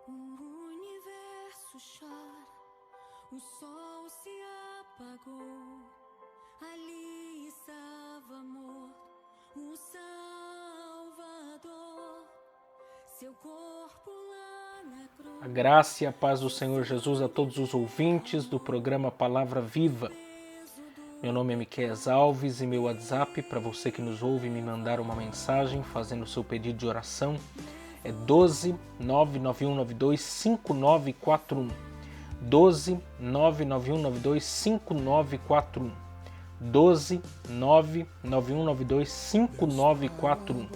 O universo chora, o sol se apagou. Ali estava morto o Salvador. Seu corpo lá na cruz. A graça e a paz do Senhor Jesus a todos os ouvintes do programa Palavra Viva. Meu nome é Miqueias Alves e meu WhatsApp, para você que nos ouve me mandar uma mensagem fazendo o seu pedido de oração, é 12 99192 5941. 12 99192 5941. 12 99192 5941.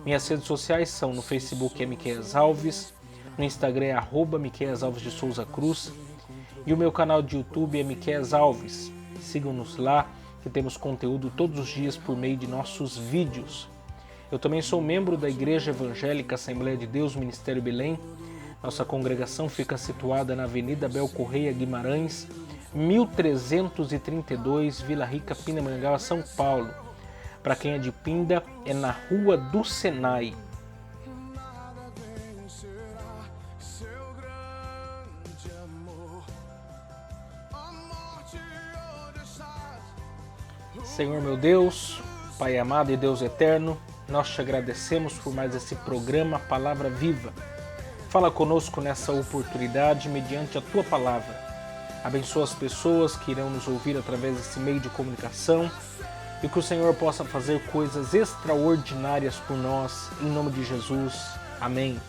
Minhas redes sociais são: no Facebook é Miqueias Alves, no Instagram é @Miqueias Alves de Souza Cruz e o meu canal de YouTube é Miqueias Alves. Sigam-nos lá, que temos conteúdo todos os dias por meio de nossos vídeos. Eu também sou membro da Igreja Evangélica Assembleia de Deus, Ministério Belém. Nossa congregação fica situada na Avenida Abel Correia Guimarães, 1332, Vila Rica, Pindamonhangaba, São Paulo. Para quem é de Pinda, é na Rua do Senai. Senhor meu Deus, Pai amado e Deus eterno, nós te agradecemos por mais esse programa Palavra Viva. Fala conosco nessa oportunidade mediante a Tua Palavra. Abençoa as pessoas que irão nos ouvir através desse meio de comunicação e que o Senhor possa fazer coisas extraordinárias por nós, em nome de Jesus. Amém.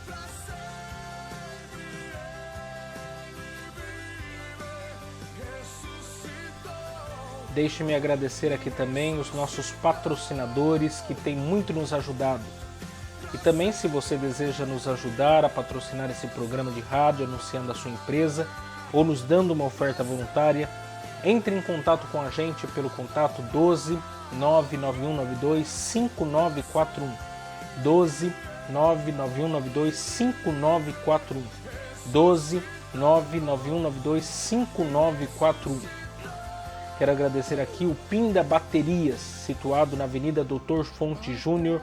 Deixe-me agradecer aqui também os nossos patrocinadores que têm muito nos ajudado. E também, se você deseja nos ajudar a patrocinar esse programa de rádio, anunciando a sua empresa ou nos dando uma oferta voluntária, entre em contato com a gente pelo contato 12 99192 5941. 12 99192 5941. 12 99192 5941. Quero agradecer aqui o Pinda Baterias, situado na Avenida Doutor Fonte Júnior,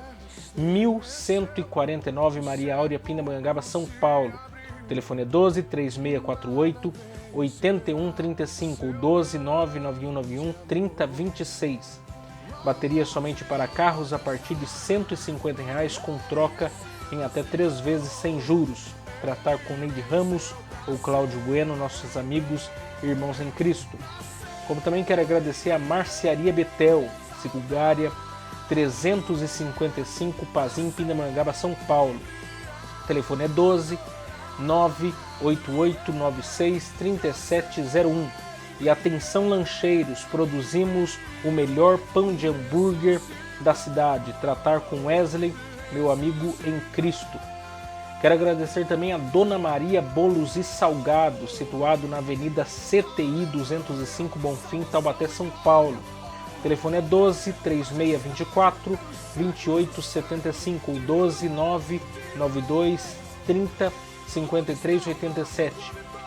1149, Maria Áurea, Pindamonhangaba, São Paulo. O telefone é 12 3648 8135 ou 12 99191 3026. Bateria somente para carros a partir de R$ 150 com troca em até 3 vezes sem juros. Tratar com Neide Ramos ou Cláudio Bueno, nossos amigos e irmãos em Cristo. Como também quero agradecer a Marcearia Betel, Siculugária 355, Pazim, Pindamonhangaba, São Paulo. O telefone é 12 98896 3701. E atenção lancheiros, produzimos o melhor pão de hambúrguer da cidade. Tratar com Wesley, meu amigo em Cristo. Quero agradecer também a Dona Maria Bolos e Salgados, situado na Avenida CTI 205, Bonfim, Taubaté, São Paulo. O telefone é 12 3624 2875 ou 12 992 30 53 87.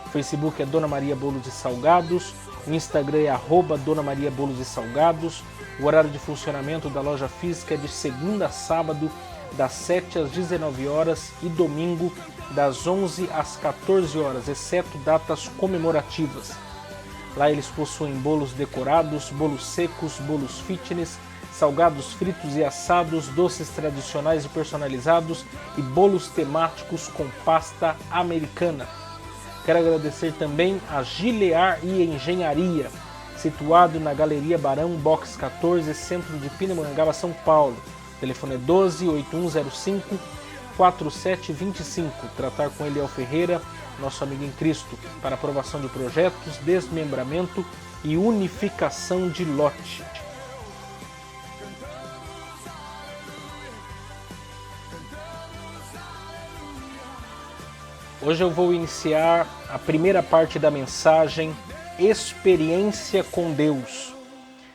O Facebook é Dona Maria Bolos e Salgados, o Instagram é @Dona Maria Bolos e Salgados. O horário de funcionamento da loja física é de segunda a sábado, das 7 às 19 horas e domingo das 11 às 14 horas, exceto datas comemorativas. Lá eles possuem bolos decorados, bolos secos, bolos fitness, salgados fritos e assados, doces tradicionais e personalizados e bolos temáticos com pasta americana. Quero agradecer também a Gilear e Engenharia, situado na Galeria Barão, Box 14, centro de Pindamonhangaba, São Paulo. O telefone é 12 8105 4725. Tratar com Eliel Ferreira, nosso amigo em Cristo, para aprovação de projetos, desmembramento e unificação de lote. Hoje eu vou iniciar a primeira parte da mensagem, Experiência com Deus.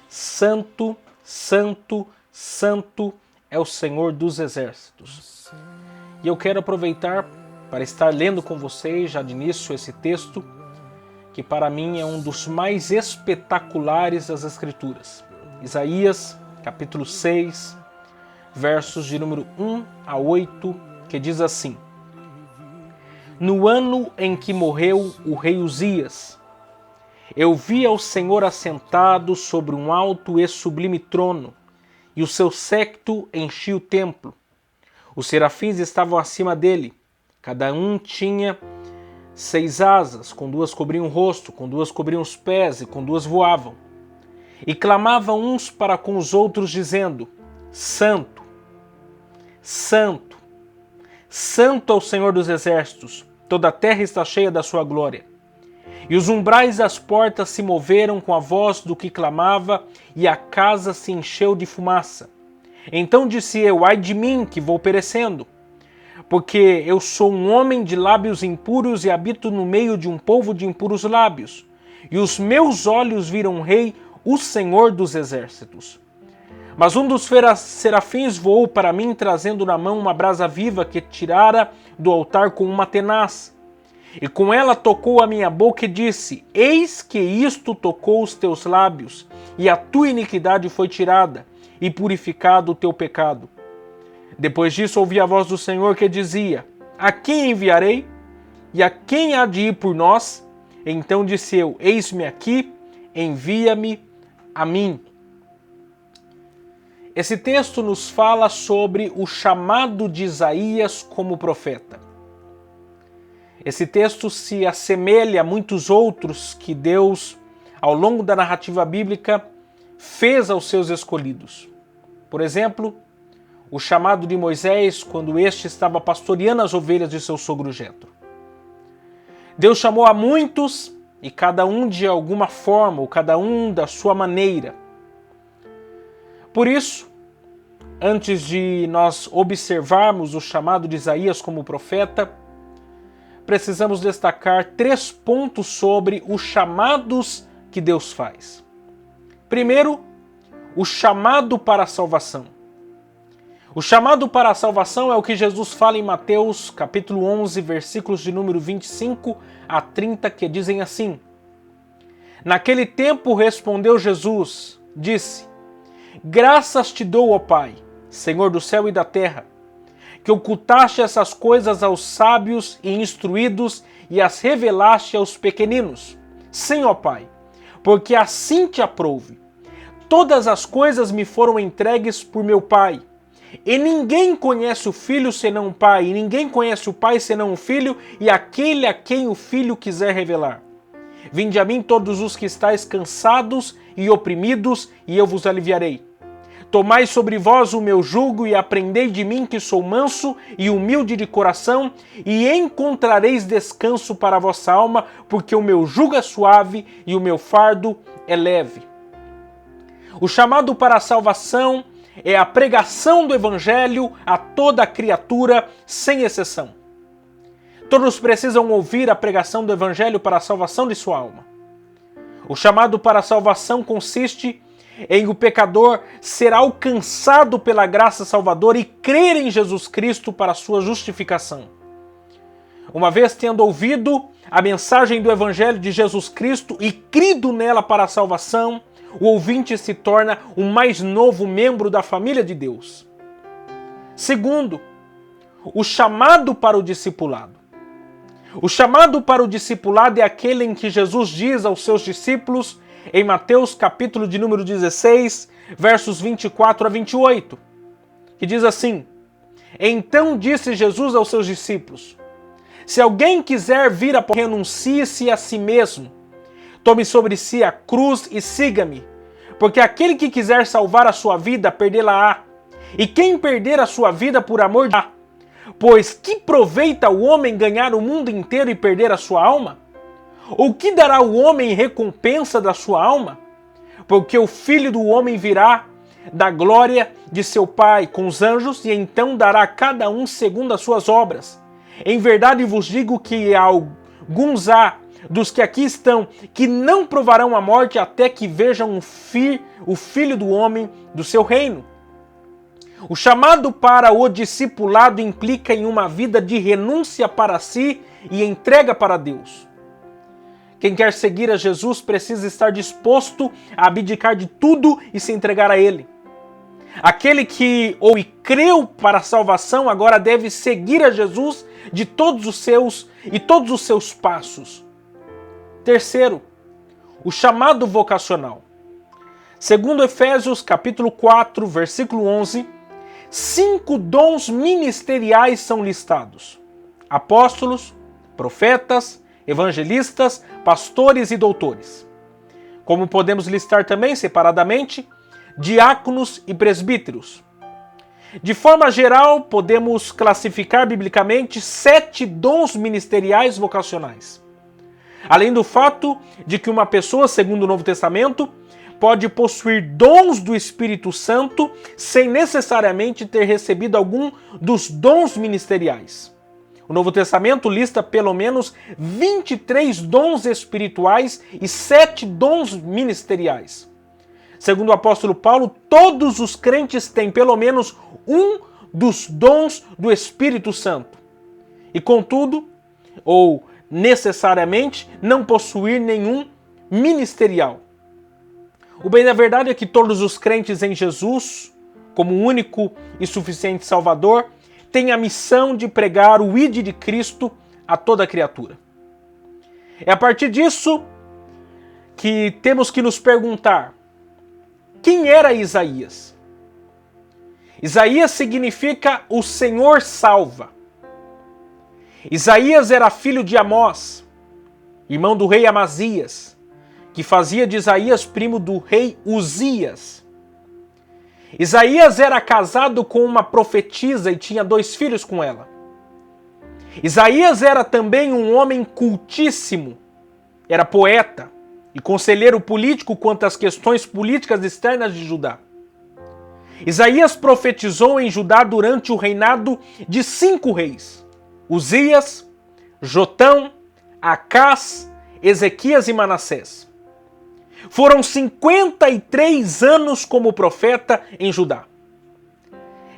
Santo, Santo, Santo é o Senhor dos Exércitos. E eu quero aproveitar para estar lendo com vocês, já de início, esse texto, que para mim é um dos mais espetaculares das Escrituras. Isaías, capítulo 6, versos de número 1 a 8, que diz assim: no ano em que morreu o rei Uzias, eu vi ao Senhor assentado sobre um alto e sublime trono, e o seu séquito enchia o templo. Os serafins estavam acima dele, cada um tinha 6 asas, com 2 cobriam o rosto, com 2 cobriam os pés e com 2 voavam. E clamavam uns para com os outros, dizendo: Santo, Santo, Santo é o Senhor dos exércitos, toda a terra está cheia da sua glória. E os umbrais das portas se moveram com a voz do que clamava, e a casa se encheu de fumaça. Então disse eu: ai de mim, que vou perecendo, porque eu sou um homem de lábios impuros e habito no meio de um povo de impuros lábios. E os meus olhos viram o Rei, o Senhor dos exércitos. Mas um dos serafins voou para mim, trazendo na mão uma brasa viva que tirara do altar com uma tenaz. E com ela tocou a minha boca e disse: eis que isto tocou os teus lábios, e a tua iniquidade foi tirada, e purificado o teu pecado. Depois disso ouvi a voz do Senhor que dizia: a quem enviarei? E a quem há de ir por nós? Então disse eu: eis-me aqui, envia-me a mim. Esse texto nos fala sobre o chamado de Isaías como profeta. Esse texto se assemelha a muitos outros que Deus, ao longo da narrativa bíblica, fez aos seus escolhidos. Por exemplo, o chamado de Moisés quando este estava pastoreando as ovelhas de seu sogro Jetro. Deus chamou a muitos, e cada um de alguma forma, ou cada um da sua maneira. Por isso, antes de nós observarmos o chamado de Isaías como profeta, precisamos destacar 3 pontos sobre os chamados que Deus faz. Primeiro, o chamado para a salvação. O chamado para a salvação é o que Jesus fala em Mateus capítulo 11, versículos de número 25 a 30, que dizem assim: naquele tempo respondeu Jesus, disse: graças te dou, ó Pai, Senhor do céu e da terra, que ocultaste essas coisas aos sábios e instruídos e as revelaste aos pequeninos. Sim, ó Pai, porque assim te aprouve. Todas as coisas me foram entregues por meu Pai. E ninguém conhece o Filho senão o Pai, e ninguém conhece o Pai senão o Filho, e aquele a quem o Filho quiser revelar. Vinde a mim todos os que estáis cansados e oprimidos, e eu vos aliviarei. Tomai sobre vós o meu jugo e aprendei de mim, que sou manso e humilde de coração, e encontrareis descanso para a vossa alma, porque o meu jugo é suave e o meu fardo é leve. O chamado para a salvação é a pregação do Evangelho a toda criatura, sem exceção. Todos precisam ouvir a pregação do Evangelho para a salvação de sua alma. O chamado para a salvação consiste em o pecador ser alcançado pela graça salvadora e crer em Jesus Cristo para a sua justificação. Uma vez tendo ouvido a mensagem do Evangelho de Jesus Cristo e crido nela para a salvação, o ouvinte se torna o mais novo membro da família de Deus. Segundo, o chamado para o discipulado. O chamado para o discipulado é aquele em que Jesus diz aos seus discípulos, em Mateus capítulo de número 16, versos 24 a 28, que diz assim: então disse Jesus aos seus discípulos: se alguém quiser vir a renuncie-se a si mesmo, tome sobre si a cruz e siga-me, porque aquele que quiser salvar a sua vida, perdê-la-á, e quem perder a sua vida por amor de pois que proveita o homem ganhar o mundo inteiro e perder a sua alma? Ou que dará o homem em recompensa da sua alma? Porque o Filho do Homem virá da glória de seu Pai com os anjos, e então dará a cada um segundo as suas obras. Em verdade vos digo que alguns há dos que aqui estão que não provarão a morte até que vejam o Filho do Homem do seu reino. O chamado para o discipulado implica em uma vida de renúncia para si e entrega para Deus. Quem quer seguir a Jesus precisa estar disposto a abdicar de tudo e se entregar a Ele. Aquele que creu para a salvação agora deve seguir a Jesus de todos os seus passos. Terceiro, o chamado vocacional. Segundo Efésios capítulo 4, versículo 11, 5 dons ministeriais são listados: apóstolos, profetas, evangelistas, pastores e doutores. Como podemos listar também, separadamente, diáconos e presbíteros. De forma geral, podemos classificar biblicamente 7 dons ministeriais vocacionais. Além do fato de que uma pessoa, segundo o Novo Testamento, pode possuir dons do Espírito Santo sem necessariamente ter recebido algum dos dons ministeriais. O Novo Testamento lista pelo menos 23 dons espirituais e 7 dons ministeriais. Segundo o apóstolo Paulo, todos os crentes têm pelo menos um dos dons do Espírito Santo. E contudo, ou necessariamente, não possuir nenhum ministerial. O bem da verdade é que todos os crentes em Jesus, como único e suficiente Salvador, têm a missão de pregar o Ide de Cristo a toda criatura. É a partir disso que temos que nos perguntar: quem era Isaías? Isaías significa o Senhor salva. Isaías era filho de Amós, irmão do rei Amazias, que fazia de Isaías primo do rei Uzias. Isaías era casado com uma profetisa e tinha 2 filhos com ela. Isaías era também um homem cultíssimo, era poeta e conselheiro político quanto às questões políticas externas de Judá. Isaías profetizou em Judá durante o reinado de 5 reis: Uzias, Jotão, Acás, Ezequias e Manassés. Foram 53 anos como profeta em Judá.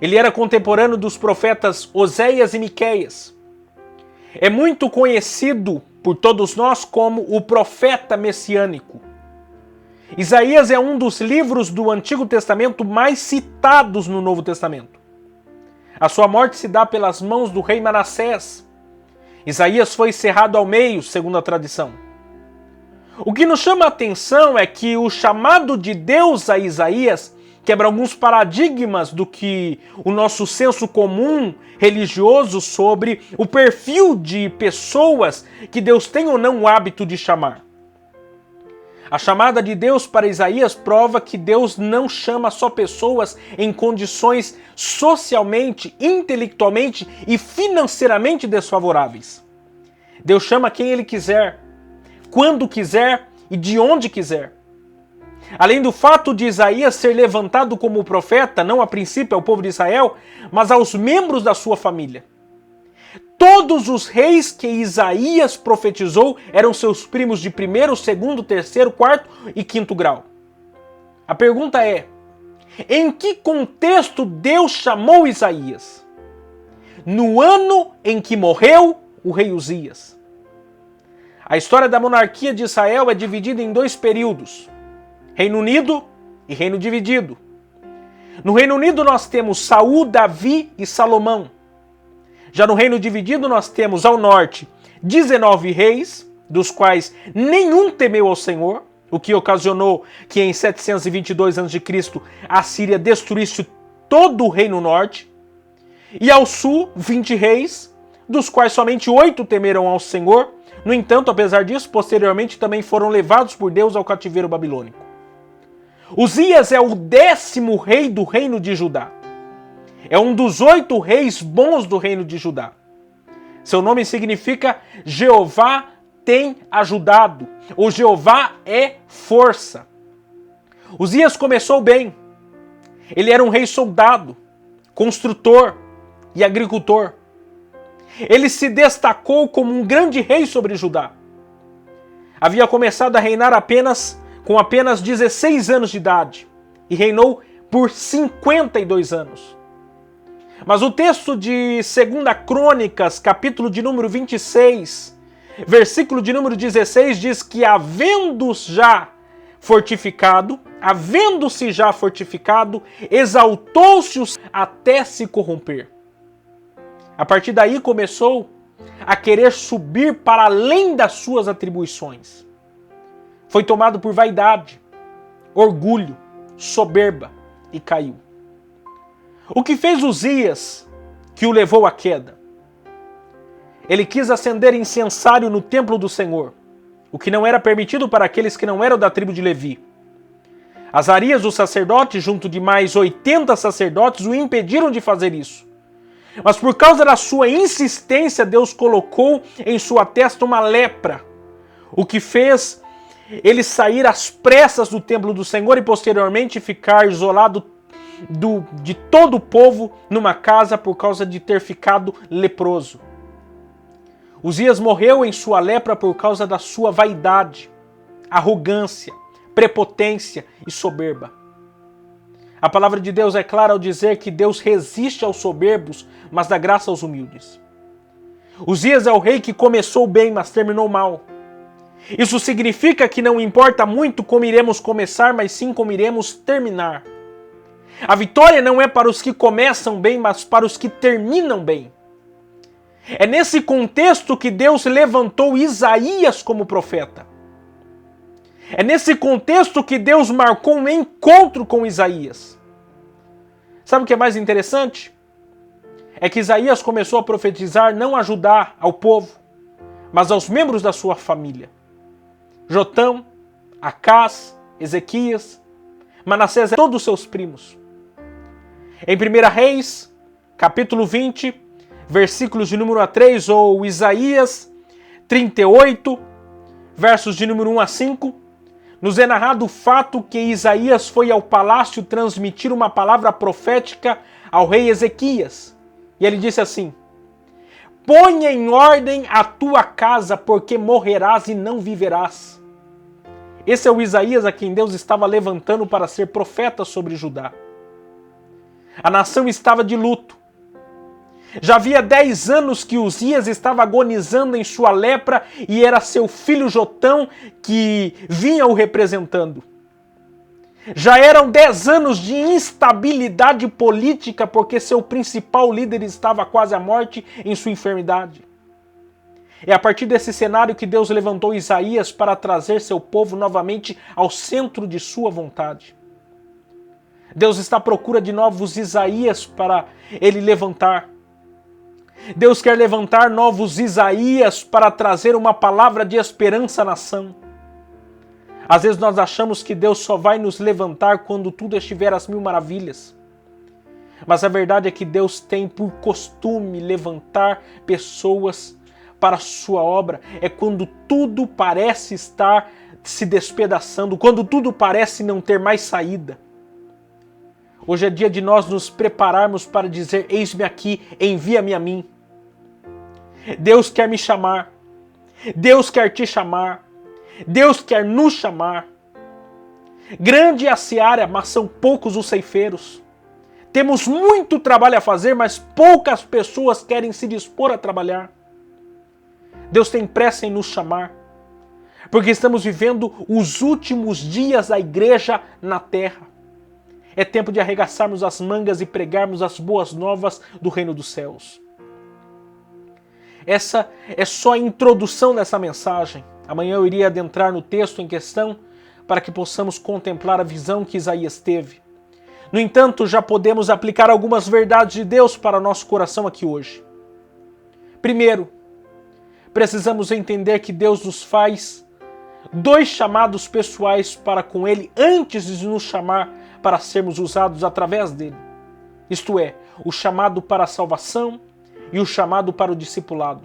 Ele era contemporâneo dos profetas Oséias e Miqueias. É muito conhecido por todos nós como o profeta messiânico. Isaías é um dos livros do Antigo Testamento mais citados no Novo Testamento. A sua morte se dá pelas mãos do rei Manassés. Isaías foi cerrado ao meio, segundo a tradição. O que nos chama a atenção é que o chamado de Deus a Isaías quebra alguns paradigmas do que o nosso senso comum religioso sobre o perfil de pessoas que Deus tem ou não o hábito de chamar. A chamada de Deus para Isaías prova que Deus não chama só pessoas em condições socialmente, intelectualmente e financeiramente desfavoráveis. Deus chama quem Ele quiser, quando quiser e de onde quiser. Além do fato de Isaías ser levantado como profeta, não a princípio ao povo de Israel, mas aos membros da sua família. Todos os reis que Isaías profetizou eram seus primos de 1º, 2º, 3º, 4º e 5º grau. A pergunta é: em que contexto Deus chamou Isaías? No ano em que morreu o rei Uzias. A história da monarquia de Israel é dividida em 2 períodos: Reino Unido e Reino Dividido. No Reino Unido nós temos Saul, Davi e Salomão. Já no Reino Dividido nós temos ao norte 19 reis, dos quais nenhum temeu ao Senhor, o que ocasionou que em 722 a.C. a Síria destruísse todo o Reino Norte. E ao sul 20 reis, dos quais somente 8 temeram ao Senhor. No entanto, apesar disso, posteriormente também foram levados por Deus ao cativeiro babilônico. Uzias é o 10º rei do reino de Judá. É um dos 8 reis bons do reino de Judá. Seu nome significa Jeová tem ajudado, ou Jeová é força. Uzias começou bem. Ele era um rei soldado, construtor e agricultor. Ele se destacou como um grande rei sobre Judá. Havia começado a reinar com apenas 16 anos de idade e reinou por 52 anos. Mas o texto de 2 Crônicas, capítulo de número 26, versículo de número 16, diz que havendo-se já fortificado, exaltou-se até se corromper. A partir daí começou a querer subir para além das suas atribuições. Foi tomado por vaidade, orgulho, soberba e caiu. O que fez Uzias que o levou à queda? Ele quis acender incensário no templo do Senhor, o que não era permitido para aqueles que não eram da tribo de Levi. Azarias, o sacerdote, junto de mais 80 sacerdotes, o impediram de fazer isso. Mas por causa da sua insistência, Deus colocou em sua testa uma lepra, o que fez ele sair às pressas do templo do Senhor e posteriormente ficar isolado de todo o povo numa casa por causa de ter ficado leproso. Uzias morreu em sua lepra por causa da sua vaidade, arrogância, prepotência e soberba. A palavra de Deus é clara ao dizer que Deus resiste aos soberbos, mas dá graça aos humildes. Uzias é o rei que começou bem, mas terminou mal. Isso significa que não importa muito como iremos começar, mas sim como iremos terminar. A vitória não é para os que começam bem, mas para os que terminam bem. É nesse contexto que Deus levantou Isaías como profeta. É nesse contexto que Deus marcou um encontro com Isaías. Sabe o que é mais interessante? É que Isaías começou a profetizar não a Judá, ao povo, mas aos membros da sua família. Jotão, Acás, Ezequias, Manassés e todos os seus primos. Em 1 Reis, capítulo 20, versículos de número 3, ou Isaías 38, versos de número 1 a 5, nos é narrado o fato que Isaías foi ao palácio transmitir uma palavra profética ao rei Ezequias. E ele disse assim: "Ponha em ordem a tua casa, porque morrerás e não viverás." Esse é o Isaías a quem Deus estava levantando para ser profeta sobre Judá. A nação estava de luto. Já havia 10 anos que Uzias estava agonizando em sua lepra e era seu filho Jotão que vinha o representando. Já eram 10 anos de instabilidade política porque seu principal líder estava quase à morte em sua enfermidade. É a partir desse cenário que Deus levantou Isaías para trazer seu povo novamente ao centro de sua vontade. Deus está à procura de novos Isaías para ele levantar. Deus quer levantar novos Isaías para trazer uma palavra de esperança à nação. Às vezes nós achamos que Deus só vai nos levantar quando tudo estiver às mil maravilhas. Mas a verdade é que Deus tem por costume levantar pessoas para a sua obra. É quando tudo parece estar se despedaçando, quando tudo parece não ter mais saída. Hoje é dia de nós nos prepararmos para dizer: eis-me aqui, envia-me a mim. Deus quer me chamar. Deus quer te chamar. Deus quer nos chamar. Grande é a seara, mas são poucos os ceifeiros. Temos muito trabalho a fazer, mas poucas pessoas querem se dispor a trabalhar. Deus tem pressa em nos chamar, porque estamos vivendo os últimos dias da igreja na terra. É tempo de arregaçarmos as mangas e pregarmos as boas novas do reino dos céus. Essa é só a introdução dessa mensagem. Amanhã eu iria adentrar no texto em questão para que possamos contemplar a visão que Isaías teve. No entanto, já podemos aplicar algumas verdades de Deus para o nosso coração aqui hoje. Primeiro, precisamos entender que Deus nos faz 2 chamados pessoais para com Ele antes de nos chamar para sermos usados através dele. Isto é, o chamado para a salvação e o chamado para o discipulado.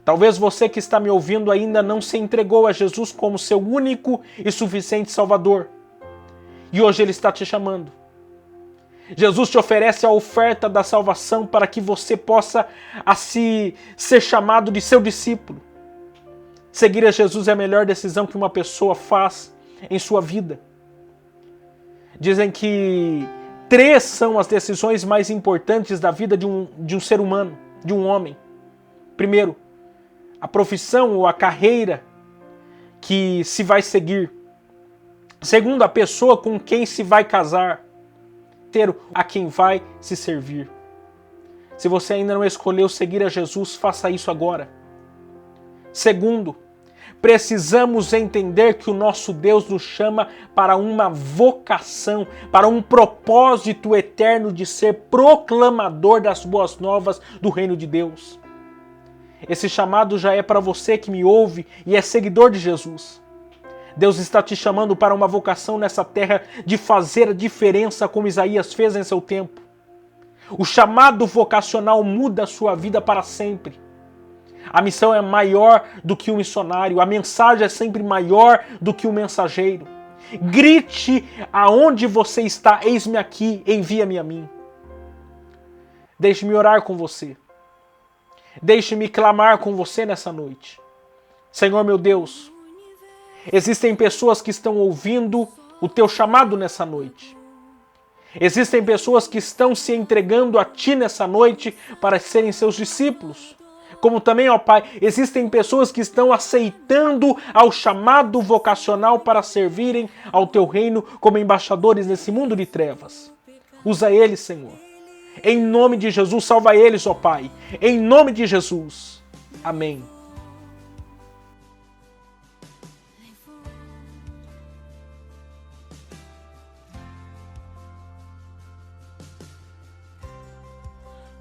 Talvez você que está me ouvindo ainda não se entregou a Jesus como seu único e suficiente Salvador. E hoje Ele está te chamando. Jesus te oferece a oferta da salvação para que você possa ser chamado de seu discípulo. Seguir a Jesus é a melhor decisão que uma pessoa faz em sua vida. Dizem que 3 são as decisões mais importantes da vida de um ser humano, de um homem. Primeiro, a profissão ou a carreira que se vai seguir. Segundo, a pessoa com quem se vai casar. Terceiro, a quem vai se servir. Se você ainda não escolheu seguir a Jesus, faça isso agora. Segundo, precisamos entender que o nosso Deus nos chama para uma vocação, para um propósito eterno de ser proclamador das boas novas do reino de Deus. Esse chamado já é para você que me ouve e é seguidor de Jesus. Deus está te chamando para uma vocação nessa terra de fazer a diferença como Isaías fez em seu tempo. O chamado vocacional muda a sua vida para sempre. A missão é maior do que o missionário, a mensagem é sempre maior do que o mensageiro. Grite aonde você está, eis-me aqui, envia-me a mim. Deixe-me orar com você. Deixe-me clamar com você nessa noite. Senhor meu Deus, existem pessoas que estão ouvindo o teu chamado nessa noite. Existem pessoas que estão se entregando a ti nessa noite para serem seus discípulos. Como também, ó Pai, existem pessoas que estão aceitando ao chamado vocacional para servirem ao teu reino como embaixadores nesse mundo de trevas. Usa eles, Senhor. Em nome de Jesus, salva eles, ó Pai. Em nome de Jesus. Amém.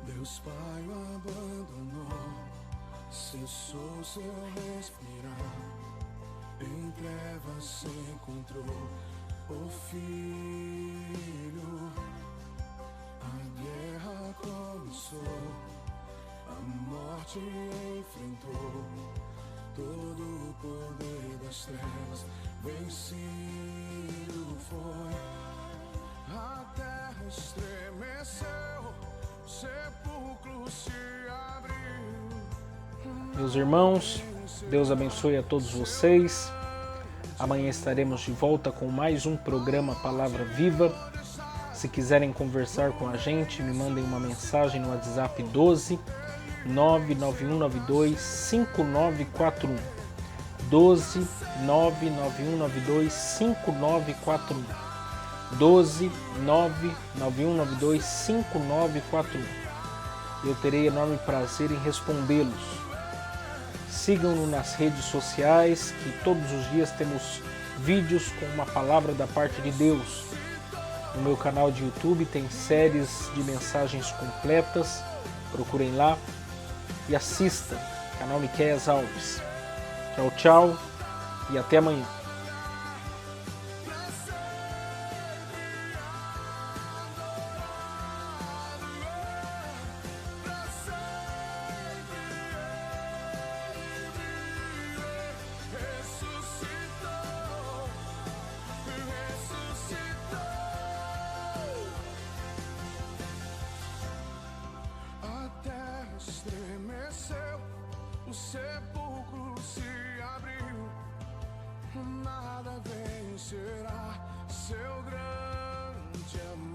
Deus Pai o abandonou, cessou seu respirar, em trevas se encontrou o Filho. A guerra começou, a morte enfrentou, todo o poder das trevas vencido foi. A terra estremeceu, sepulcro se abriu. Meus irmãos, Deus abençoe a todos vocês. Amanhã estaremos de volta com mais um programa Palavra Viva. Se quiserem conversar com a gente, me mandem uma mensagem no WhatsApp 12 99192 5941. 12 99192 5941. 12 99192 5941. Eu terei enorme prazer em respondê-los. Sigam-nos nas redes sociais, que todos os dias temos vídeos com uma palavra da parte de Deus. No meu canal de YouTube tem séries de mensagens completas. Procurem lá e assistam. Canal Miqueias Alves. Tchau, tchau e até amanhã. Estremeceu, o sepulcro se abriu, nada vencerá seu grande amor.